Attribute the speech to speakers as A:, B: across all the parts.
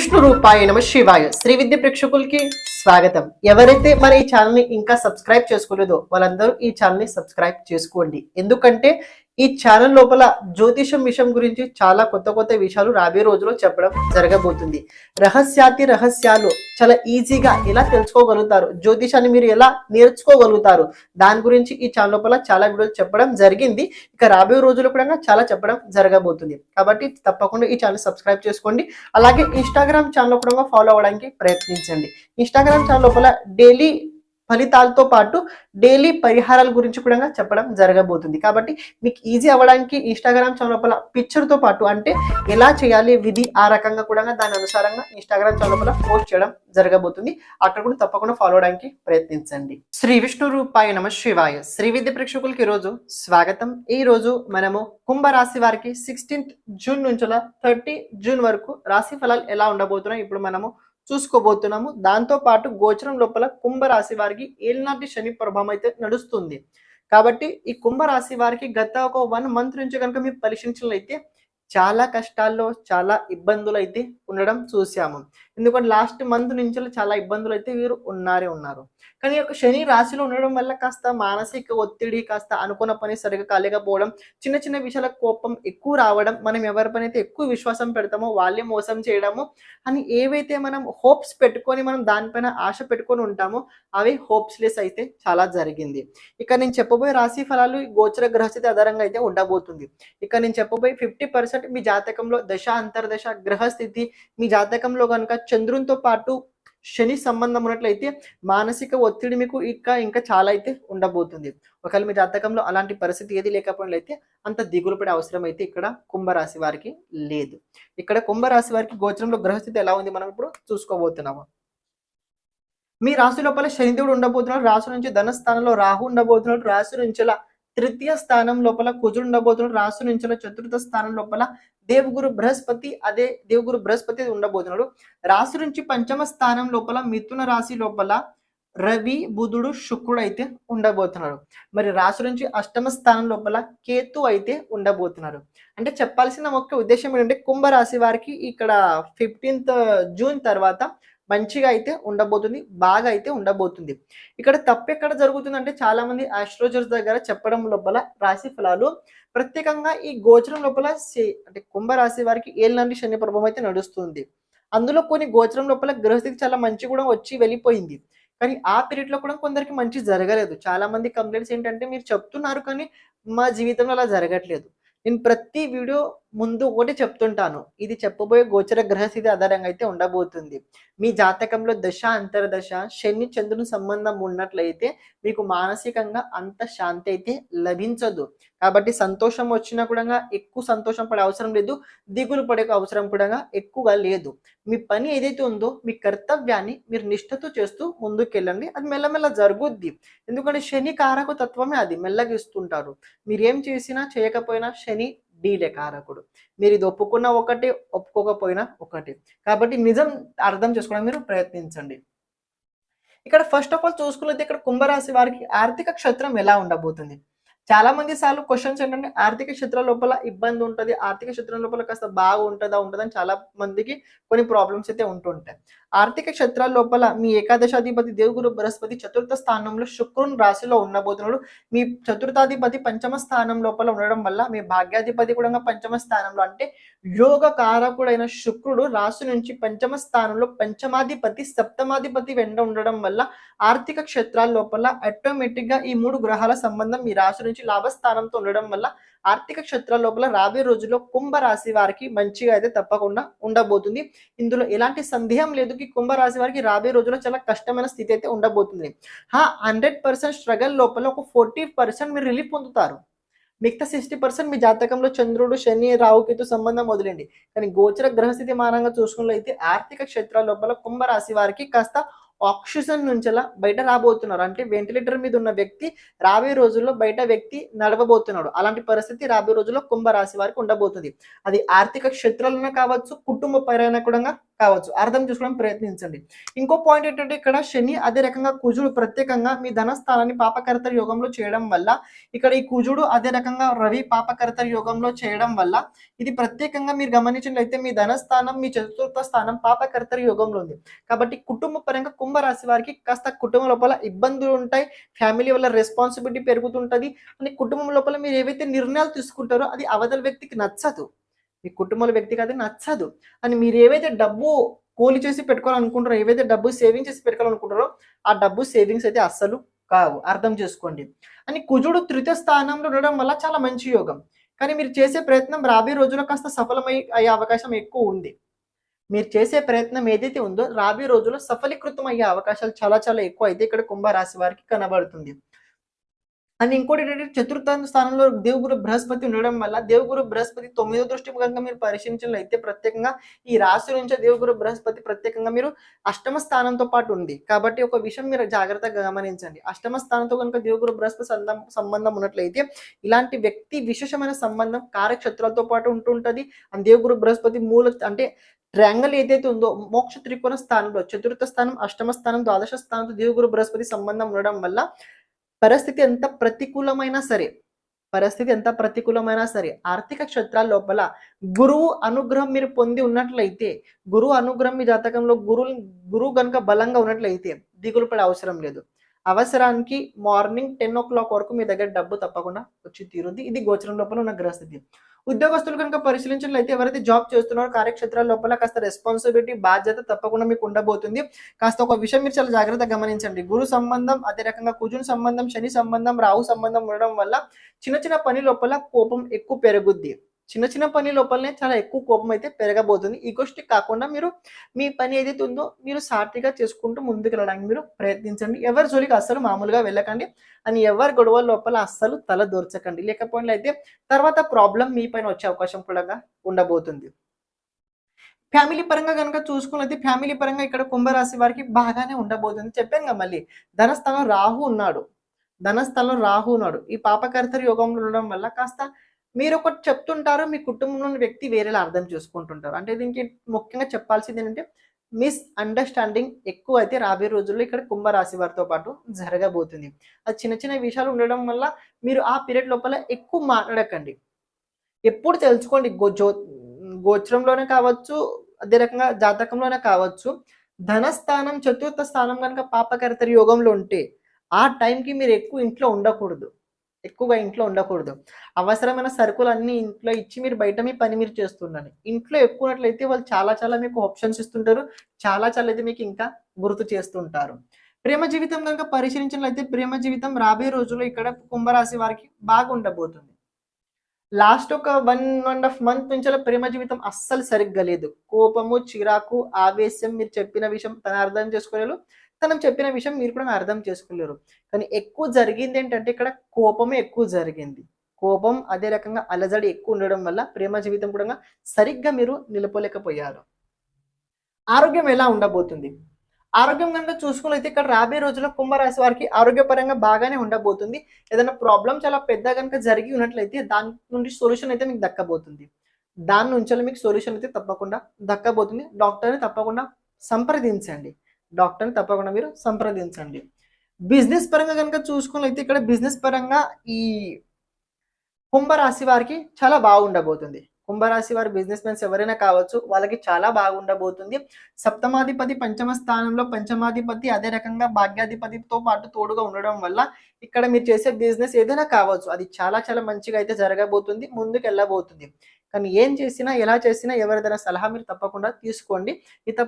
A: విష్ణు రూపాయ నమ శివాయ శ్రీ విద్య ప్రేక్షకులకి స్వాగతం. ఎవరైతే మన ఈ ఛానల్ ని ఇంకా సబ్స్క్రైబ్ చేసుకోలేదో వాళ్ళందరూ ఈ ఛానల్ ని సబ్స్క్రైబ్ చేసుకోండి. ఎందుకంటే ఈ ఛానల్ లోపల జ్యోతిషం విషయం గురించి చాలా కొత్త కొత్త విషయాలు రాబోయే రోజుల్లో చెప్పడం జరగబోతుంది. రహస్యాలు చాలా ఈజీగా ఎలా తెలుసుకోగలుగుతారు, జ్యోతిషాన్ని మీరు ఎలా నేర్చుకోగలుగుతారు, దాని గురించి ఈ ఛానల్ లోపల చాలా వీడియోలు చెప్పడం జరిగింది. ఇక రాబోయే రోజుల్లో కూడా చాలా చెప్పడం జరగబోతుంది. కాబట్టి తప్పకుండా ఈ ఛానల్ సబ్స్క్రైబ్ చేసుకోండి. అలాగే ఇన్స్టాగ్రామ్ ఛానల్ కూడా ఫాలో అవ్వడానికి ప్రయత్నించండి. ఇన్స్టాగ్రామ్ ఛానల్ లోపల డైలీ ఫలితాలతో పాటు డైలీ పరిహారాల గురించి కూడా చెప్పడం జరగబోతుంది. కాబట్టి మీకు ఈజీ అవ్వడానికి ఇన్స్టాగ్రామ్ ఛానల్ లోపల పిక్చర్తో పాటు అంటే ఎలా చేయాలి విధి ఆ రకంగా కూడా దాని అనుసారంగా ఇన్స్టాగ్రామ్ ఛానల్ లోపల పోస్ట్ చేయడం జరగబోతుంది. అక్కడ కూడా తప్పకుండా ఫాలో అవడానికి ప్రయత్నించండి. శ్రీ విష్ణు రూపాయ నమ శివాయ శ్రీ విద్య ప్రేక్షకులకి ఈ రోజు స్వాగతం. ఈ రోజు మనము కుంభరాశి వారికి 16th జూన్ నుంచి 30 జూన్ వరకు రాశి ఫలాలు ఎలా ఉండబోతున్నాయి ఇప్పుడు మనము చూసుకోబోతున్నాము. దాంతో పాటు గోచరం లోపల కుంభరాశి వారికి ఏలినాటి శని ప్రభావం అయితే నడుస్తుంది. కాబట్టి ఈ కుంభరాశి వారికి గత ఒక 1 మంత్ నుంచి కనుక మీరు పరిశీలించినట్లయితే చాలా కష్టాల్లో చాలా ఇబ్బందులు అయితే ఉండడం చూసాము. ఎందుకంటే లాస్ట్ మంత్ నుంచి చాలా ఇబ్బందులు అయితే వీరు ఉన్నారు. కానీ ఒక శని రాశిలో ఉండడం వల్ల కాస్త మానసిక ఒత్తిడి, కాస్త అనుకున్న పని సరిగా కాలేకపోవడం, చిన్న చిన్న విషయాల కోపం ఎక్కువ రావడం, మనం ఎవరి పని అయితే ఎక్కువ విశ్వాసం పెడతామో వాళ్ళే మోసం చేయడము అని ఏవైతే మనం హోప్స్ పెట్టుకొని మనం దానిపైన ఆశ పెట్టుకొని ఉంటామో అవి హోప్స్లెస్ అయితే చాలా జరిగింది. ఇక నేను చెప్పబోయే రాశి ఫలాలు గోచర గ్రహస్థితి ఆధారంగా అయితే ఉండబోతుంది. ఇక నేను చెప్పబోయే 50% మీ జాతకంలో దశ అంతర్దశ గ్రహస్థితి మీ జాతకంలో కనుక చంద్రునితో పాటు శని సంబంధం ఉన్నట్లయితే మానసిక ఒత్తిడి మీకు ఇంకా చాలా అయితే ఉండబోతుంది. ఒకవేళ మీ జాతకంలో అలాంటి పరిస్థితి ఏది లేకపోయినట్లయితే అంత దిగులు పడే అవసరం అయితే ఇక్కడ కుంభరాశి వారికి లేదు. ఇక్కడ కుంభరాశి వారికి గోచరంలో గ్రహస్థితి ఎలా ఉంది మనం ఇప్పుడు చూసుకోబోతున్నాము. మీ రాశి లోపల శనిదేవుడు ఉండబోతున్నాడు. రాశి నుంచి ధనస్థానంలో రాహు ఉండబోతున్నాడు. రాశి నుంచి తృతీయ స్థానం లోపల కుజుడు ఉండబోతున్నాడు. రాశి నుంచి చతుర్థ స్థానం లోపల దేవగురు బృహస్పతి ఉండబోతున్నాడు. రాశి నుంచి పంచమ స్థానం లోపల మిథున రాశి లోపల రవి బుధుడు శుక్రుడు అయితే ఉండబోతున్నాడు. మరి రాశి నుంచి అష్టమ స్థానం లోపల కేతు అయితే ఉండబోతున్నారు. అంటే చెప్పాల్సిన ముఖ్య ఉద్దేశం ఏంటంటే కుంభరాశి వారికి ఇక్కడ 15th జూన్ తర్వాత మంచిగా అయితే ఉండబోతుంది, బాగా అయితే ఉండబోతుంది. ఇక్కడ తప్పు ఎక్కడ జరుగుతుంది అంటే చాలా మంది ఆస్ట్రాలజర్స్ దగ్గర చెప్పడం లోపల రాశి ఫలాలు ప్రత్యేకంగా ఈ గోచరం లోపల అంటే కుంభరాశి వారికి ఏలినాటి శని ప్రభావం అయితే నడుస్తుంది. అందులో కొన్ని గోచరం లోపల గ్రహస్థితి చాలా మంచి కూడా వచ్చి వెళ్ళిపోయింది. కానీ ఆ పీరియడ్ లో కూడా కొందరికి మంచి జరగలేదు. చాలా మంది కంప్లైంట్స్ ఏంటంటే మీరు చెప్తున్నారు కానీ మా జీవితంలో అలా జరగట్లేదు. నేను ప్రతి వీడియో ముందు ఒకటి చెప్తుంటాను, ఇది చెప్పబోయే గోచర గ్రహస్థితి ఆధారంగా అయితే ఉండబోతుంది. మీ జాతకంలో దశ అంతర్దశ శని చంద్రుని సంబంధం ఉన్నట్లయితే మీకు మానసికంగా అంత శాంతి అయితే లభించదు. కాబట్టి సంతోషం వచ్చినా కూడా ఎక్కువ సంతోషం పడే అవసరం లేదు, దిగులు పడే అవసరం కూడా ఎక్కువగా లేదు. మీ పని ఏదైతే ఉందో మీ కర్తవ్యాన్ని మీరు నిష్ఠతో చేస్తూ ముందుకెళ్ళండి, అది మెల్లమెల్ల జరుగుద్ది. ఎందుకంటే శని కారక తత్వమే అది, మెల్లగా ఇస్తుంటారు. మీరు ఏం చేసినా చేయకపోయినా శని డీలే కారకుడు. మీరు ఇది ఒప్పుకున్న ఒకటి, ఒప్పుకోకపోయినా ఒకటి. కాబట్టి నిజం అర్థం చేసుకోవడానికి మీరు ప్రయత్నించండి. ఇక్కడ ఫస్ట్ ఆఫ్ ఆల్ చూసుకున్నట్లయితే ఇక్కడ కుంభరాశి వారికి ఆర్థిక క్షేత్రం ఎలా ఉండబోతుంది. చాలా మంది సార్లు క్వశ్చన్స్ ఏంటంటే ఆర్థిక క్షేత్రం లోపల ఇబ్బంది ఉంటుంది, ఆర్థిక క్షేత్రం లోపల కాస్త బాగా ఉంటుందని చాలా మందికి కొన్ని ప్రాబ్లమ్స్ అయితే ఉంటుంటాయి. ఆర్థిక క్షేత్రాల లోపల మీ ఏకాదశాధిపతి దేవగురు బృహస్పతి చతుర్థ స్థానంలో శుక్రుని రాశిలో ఉండబోతున్నాడు. మీ చతుర్థాధిపతి పంచమ స్థానం లోపల ఉండడం వల్ల మీ భాగ్యాధిపతి కూడా పంచమ స్థానంలో అంటే యోగ కారకుడైన శుక్రుడు రాశి నుంచి పంచమ స్థానంలో పంచమాధిపతి సప్తమాధిపతి వెంట ఉండడం వల్ల ఆర్థిక క్షేత్రాల లోపల ఆటోమేటిక్ గా ఈ 3 గ్రహాల సంబంధం మీ రాశి నుంచి లాభస్థానంతో ఉండడం వల్ల ఆర్థిక క్షేత్రాల లోపల రాబోయే రోజుల్లో కుంభరాశి వారికి మంచిగా అయితే తప్పకుండా ఉండబోతుంది. ఇందులో ఎలాంటి సందేహం లేదు కి కుంభరాశి వారికి రాబోయే రోజుల్లో చాలా కష్టమైన స్థితి అయితే ఉండబోతుంది. 100% స్ట్రగల్ లోపల ఒక 40% మీరు రిలీఫ్ పొందుతారు. మిగతా 60% మీ జాతకంలో చంద్రుడు శని రాహుకేతు సంబంధం వదిలేండి. కానీ గోచర గ్రహస్థితి మానంగా చూసుకున్నట్లయితే ఆర్థిక క్షేత్రాల లోపల కుంభరాశి వారికి కాస్త ఆక్సిజన్ నుంచి అలా బయట రాబోతున్నారు. అంటే వెంటిలేటర్ మీద ఉన్న వ్యక్తి రాబోయే రోజుల్లో బయట వ్యక్తి నడవబోతున్నాడు. అలాంటి పరిస్థితి రాబోయే రోజుల్లో కుంభరాశి వారికి ఉండబోతుంది. అది ఆర్థిక క్షేత్రాలైనా కావచ్చు, కుటుంబ పరంగా కూడా కావచ్చు. అర్థం చేసుకోవడం ప్రయత్నించండి. ఇంకో పాయింట్ ఏంటంటే ఇక్కడ శని అదే రకంగా కుజుడు ప్రత్యేకంగా మీ ధనస్థానాన్ని పాపకర్త యోగంలో చేయడం వల్ల, ఇక్కడ ఈ కుజుడు అదే రకంగా రవి పాపకర్త యోగంలో చేయడం వల్ల ఇది ప్రత్యేకంగా మీరు గమనించినట్లయితే మీ ధనస్థానం, మీ చతుర్థ స్థానం పాపకర్త యోగంలో ఉంది. కాబట్టి కుటుంబ పరంగా కుంభరాశి వారికి కాస్త కుటుంబం లోపల ఇబ్బందులు ఉంటాయి, ఫ్యామిలీ వల్ల రెస్పాన్సిబిలిటీ పెరుగుతుంటది అని కుటుంబం లోపల మీరు ఏవైతే నిర్ణయాలు తీసుకుంటారో అది అవతల వ్యక్తికి నచ్చదు, మీ కుటుంబంలో వ్యక్తికి అది నచ్చదు. అని మీరు ఏవైతే డబ్బు కూలి చేసి పెట్టుకోవాలనుకుంటారో, ఏవైతే డబ్బు సేవింగ్ చేసి పెట్టుకోవాలనుకుంటారో ఆ డబ్బు సేవింగ్స్ అయితే అస్సలు కావు, అర్థం చేసుకోండి. అని కుజుడు తృతీయ స్థానంలో ఉండడం వల్ల చాలా మంచి యోగం. కానీ మీరు చేసే ప్రయత్నం రాబోయే రోజుల్లో కాస్త అయ్యే అవకాశం ఎక్కువ ఉంది. మీరు చేసే ప్రయత్నం ఏదైతే ఉందో రాబోయే రోజుల్లో సఫలీకృతం అయ్యే అవకాశాలు చాలా చాలా ఎక్కువ అయితే ఇక్కడ కుంభరాశి వారికి కనబడుతుంది. అండ్ ఇంకోటి ఏంటంటే చతుర్థ స్థానంలో దేవుగురు బృహస్పతి ఉండడం వల్ల దేవుగురు బృహస్పతి 9వ దృష్టి కనుక మీరు పరిశీలించినట్లయితే ప్రత్యేకంగా ఈ రాశి నుంచి దేవుగురు బృహస్పతి ప్రత్యేకంగా మీరు అష్టమ స్థానంతో పాటు ఉంది. కాబట్టి ఒక విషయం మీరు జాగ్రత్తగా గమనించండి. అష్టమ స్థానంతో కనుక దేవుగురు బృహస్పతి సంబంధం ఉన్నట్లయితే ఇలాంటి వ్యక్తి విశేషమైన సంబంధం కార్యక్షేత్రాలతో పాటు ఉంటుంటది. అండ్ దేవుగురు బృహస్పతి మూల అంటే ట్రయాంగిల్ ఏదైతే ఉందో మోక్ష త్రికోణ స్థానంలో చతుర్థ స్థానం, అష్టమ స్థానం, ద్వాదశ స్థానంతో దేవుగురు బృహస్పతి సంబంధం ఉండడం వల్ల పరిస్థితి ఎంత ప్రతికూలమైనా సరే ఆర్థిక క్షేత్రాల లోపల గురువు అనుగ్రహం మీరు పొంది ఉన్నట్లయితే, గురువు అనుగ్రహం మీ జాతకంలో గురువు గనుక బలంగా ఉన్నట్లయితే దిగులు పడే అవసరం లేదు. అవసరానికి మార్నింగ్ 10 o'clock వరకు మీ దగ్గర డబ్బు తప్పకుండా వచ్చి తీరుద్ది. ఇది గోచరం లోపల ఉన్న గ్రహస్థితి. ఉద్యోగస్తులు కనుక పరిశీలించినట్లయితే ఎవరైతే జాబ్ చేస్తున్నారో కార్యక్షేత్రాల లోపల కాస్త రెస్పాన్సిబిలిటీ, బాధ్యత తప్పకుండా మీకు ఉండబోతుంది. కాస్త ఒక విషయం మీరు చాలా జాగ్రత్తగా గమనించండి. గురు సంబంధం, అదే రకంగా కుజుని సంబంధం, శని సంబంధం, రాహు సంబంధం ఉండడం వల్ల చిన్న చిన్న పని లోపల కోపం ఎక్కువ పెరుగుద్ది. చిన్న పని లోపలనే చాలా ఎక్కువ కోపం అయితే పెరగబోతుంది. ఈగోస్టిక్ కాకుండా మీరు మీ పని ఏదైతే ఉందో మీరు సాటిగా చేసుకుంటూ ముందుకు వెళ్ళడానికి మీరు ప్రయత్నించండి. ఎవరి జోలికి అస్సలు మామూలుగా వెళ్ళకండి అని ఎవరి గొడవల లోపల అస్సలు తల దూర్చకండి. లేకపోయినట్లయితే తర్వాత ప్రాబ్లం మీ పైన వచ్చే అవకాశం కూడా ఉండబోతుంది. ఫ్యామిలీ పరంగా కనుక చూసుకున్నట్లయితే ఫ్యామిలీ పరంగా ఇక్కడ కుంభరాశి వారికి బాగానే ఉండబోతుంది. చెప్పాను కదా, మళ్ళీ ధనస్థానం రాహు ఉన్నాడు. ఈ పాపకర్త యోగంలో ఉండడం వల్ల కాస్త మీరు ఒకటి చెప్తుంటారు, మీ కుటుంబంలోని వ్యక్తి వేరేలా అర్థం చేసుకుంటుంటారు. అంటే దీనికి ముఖ్యంగా చెప్పాల్సింది ఏంటంటే మిస్ అండర్స్టాండింగ్ ఎక్కువ అయితే రాబోయే రోజుల్లో ఇక్కడ కుంభరాశి వారితో పాటు జరగబోతుంది. అది చిన్న చిన్న విషయాలు ఉండడం వల్ల మీరు ఆ పీరియడ్ లోపల ఎక్కువ మాట్లాడకండి. ఎప్పుడు తెలుసుకోండి, గోచరంలోనే కావచ్చు, అదే రకంగా జాతకంలోనే కావచ్చు, ధనస్థానం చతుర్థ స్థానం కనుక పాపకర్త యోగంలో ఉంటే ఆ టైంకి మీరు ఎక్కువగా ఇంట్లో ఉండకూడదు. అవసరమైన సరుకులు ఇంట్లో ఇచ్చి మీరు బయట మీ పని మీరు చేస్తుండండి. ఇంట్లో ఎక్కువనట్లయితే వాళ్ళు చాలా చాలా మీకు ఆప్షన్స్ ఇస్తుంటారు, చాలా చాలా అయితే మీకు ఇంకా గుర్తు చేస్తుంటారు. ప్రేమ జీవితం కనుక పరిశీలించినట్లయితే ప్రేమ జీవితం రాబోయే రోజుల్లో ఇక్కడ కుంభరాశి వారికి బాగా ఉండబోతుంది. లాస్ట్ ఒక 1.5 month నుంచి ప్రేమ జీవితం అస్సలు సరిగ్గా లేదు. కోపము, చిరాకు, ఆవేశం, మీరు చెప్పిన విషయం తను అర్థం చేసుకోలేరు, తను చెప్పిన విషయం మీరు కూడా అర్థం చేసుకోలేరు. కానీ ఎక్కువ జరిగింది ఏంటంటే ఇక్కడ కోపమే ఎక్కువ జరిగింది. కోపం, అదే రకంగా అలజడి ఎక్కువ ఉండడం వల్ల ప్రేమ జీవితం కూడా సరిగ్గా మీరు నిలపలేకపోయారు. ఆరోగ్యం ఎలా ఉండబోతుంది? ఆరోగ్యం కనుక చూసుకున్నైతే ఇక్కడ రాబోయే రోజుల్లో కుంభరాశి వారికి ఆరోగ్యపరంగా బాగానే ఉండబోతుంది. ఏదైనా ప్రాబ్లం చాలా పెద్ద కనుక జరిగి ఉన్నట్లయితే దాని నుండి సొల్యూషన్ అయితే మీకు దక్కబోతుంది. దాని నుంచి మీకు సొల్యూషన్ అయితే తప్పకుండా దక్కబోతుంది. డాక్టర్ని తప్పకుండా సంప్రదించండి. బిజినెస్ పరంగా కనుక చూసుకున్నట్లయితే ఇక్కడ బిజినెస్ పరంగా ఈ కుంభరాశి వారికి చాలా బాగుండబోతుంది. కుంభరాశి వారి బిజినెస్ మెన్స్ ఎవరైనా కావచ్చు, వాళ్ళకి చాలా బాగుండబోతుంది. సప్తమాధిపతి పంచమ స్థానంలో, పంచమాధిపతి అదే రకంగా భాగ్యాధిపతితో పాటు తోడుగా ఉండడం వల్ల ఇక్కడ మీరు చేసే బిజినెస్ ఏదైనా కావచ్చు, అది చాలా చాలా మంచిగా అయితే జరగబోతుంది, ముందుకు వెళ్ళబోతుంది. కానీ ఏం చేసినా, ఎలా చేసినా ఎవరిదైనా సలహా మీరు తప్పకుండా తీసుకోండి.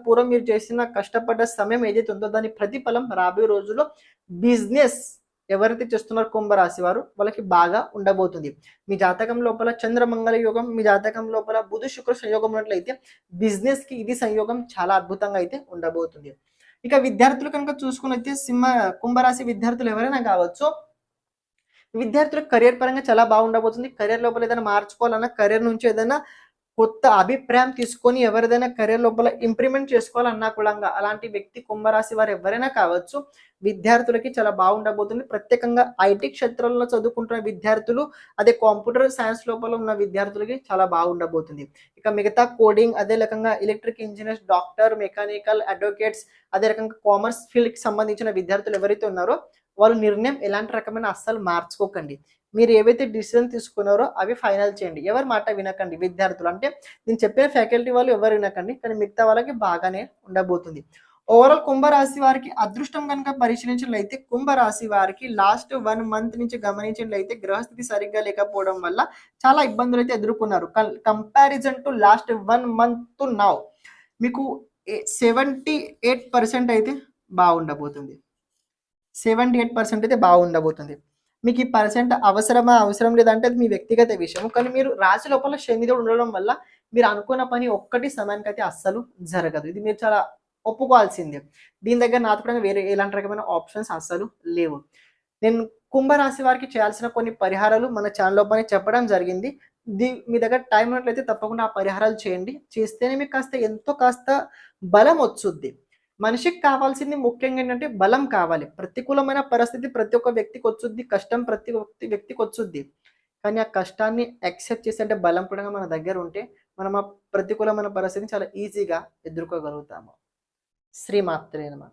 A: పూర్వం మీరు చేసిన కష్టపడ్డ సమయం ఏదైతే ఉందో దాని ప్రతిఫలం రాబోయే రోజుల్లో బిజినెస్ ఎవరైతే చేస్తున్నారో కుంభరాశి వారు వాళ్ళకి బాగా ఉండబోతుంది. మీ జాతకం లోపల చంద్రమంగళ యోగం, మీ జాతకం లోపల బుధ శుక్ర సంయోగం ఉన్నట్లయితే బిజినెస్ కి ఇది సంయోగం చాలా అద్భుతంగా అయితే ఉండబోతుంది. ఇక విద్యార్థులు కనుక చూసుకున్నైతే కుంభరాశి విద్యార్థులు ఎవరైనా కావచ్చు, విద్యార్థులకు కెరియర్ పరంగా చాలా బాగుండబోతుంది. కెరియర్ లోపల ఏదైనా మార్చుకోవాలన్నా, కెరియర్ నుంచి ఏదైనా కొత్త అభిప్రాయం తీసుకొని ఎవరిదైనా కెరీర్ లోపల ఇంప్రూవ్మెంట్ చేసుకోవాలన్నా కూడా అలాంటి వ్యక్తి కుంభరాశి వారు ఎవరైనా కావచ్చు, విద్యార్థులకి చాలా బాగుండబోతుంది. ప్రత్యేకంగా ఐటీ క్షేత్రంలో చదువుకుంటున్న విద్యార్థులు, అదే కంప్యూటర్ సైన్స్ లోపల ఉన్న విద్యార్థులకి చాలా బాగుండబోతుంది. ఇక మిగతా కోడింగ్, అదే రకంగా electric engineers, doctor, mechanical, advocates, అదే రకంగా కామర్స్ ఫీల్డ్కి సంబంధించిన విద్యార్థులు ఎవరైతే ఉన్నారో వాళ్ళు నిర్ణయం ఎలాంటి రకమైన అస్సలు మార్చుకోకండి. మీరు ఏవైతే డిసిజన్ తీసుకున్నారో అవి ఫైనల్ చేయండి. ఎవరి మాట వినకండి విద్యార్థులు. అంటే నేను చెప్పిన ఫ్యాకల్టీ వాళ్ళు ఎవరు వినకండి, కానీ మిగతా వాళ్ళకి బాగానే ఉండబోతుంది. ఓవరాల్ కుంభరాశి వారికి అదృష్టం కనుక పరిశీలించినట్లయితే కుంభరాశి వారికి లాస్ట్ 1 మంత్ నుంచి గమనించినట్లయితే గ్రహస్థితి సరిగ్గా లేకపోవడం వల్ల చాలా ఇబ్బందులు అయితే ఎదుర్కొన్నారు. Comparison to last 1 month to now మీకు 78% అయితే బాగుండబోతుంది. 78% అయితే బాగుండబోతుంది. మీకు ఈ పర్సెంట్ అవసరమా, అవసరం లేదంటే అది మీ వ్యక్తిగత విషయం. కానీ మీరు రాశి లోపల శనిదేవుడు ఉండడం వల్ల మీరు అనుకున్న పని ఒక్కటి సమయానికి అయితే అస్సలు జరగదు. ఇది మీరు చాలా ఒప్పుకోవాల్సిందే. దీని దగ్గర నాతో కూడా వేరే ఎలాంటి రకమైన ఆప్షన్స్ అస్సలు లేవు. నేను కుంభరాశి వారికి చేయాల్సిన కొన్ని పరిహారాలు మన ఛానల్ లోపలనే చెప్పడం జరిగింది. మీ దగ్గర టైం ఉన్నట్లయితే తప్పకుండా ఆ పరిహారాలు చేయండి. చేస్తేనే మీకు కాస్త బలం వచ్చుద్ది. మనిషికి కావాల్సింది ముఖ్యంగా ఏంటంటే బలం కావాలి. ప్రతికూలమైన పరిస్థితి ప్రతి ఒక్క వ్యక్తికి వచ్చుద్ది. కష్టం ప్రతి వ్యక్తికి వచ్చుద్ది. కానీ ఆ కష్టాన్ని యాక్సెప్ట్ చేసే అంటే బలం కూడా మన దగ్గర ఉంటే మనం ఆ ప్రతికూలమైన పరిస్థితిని చాలా ఈజీగా ఎదుర్కోగలుగుతాము. శ్రీమాత్రే నమః.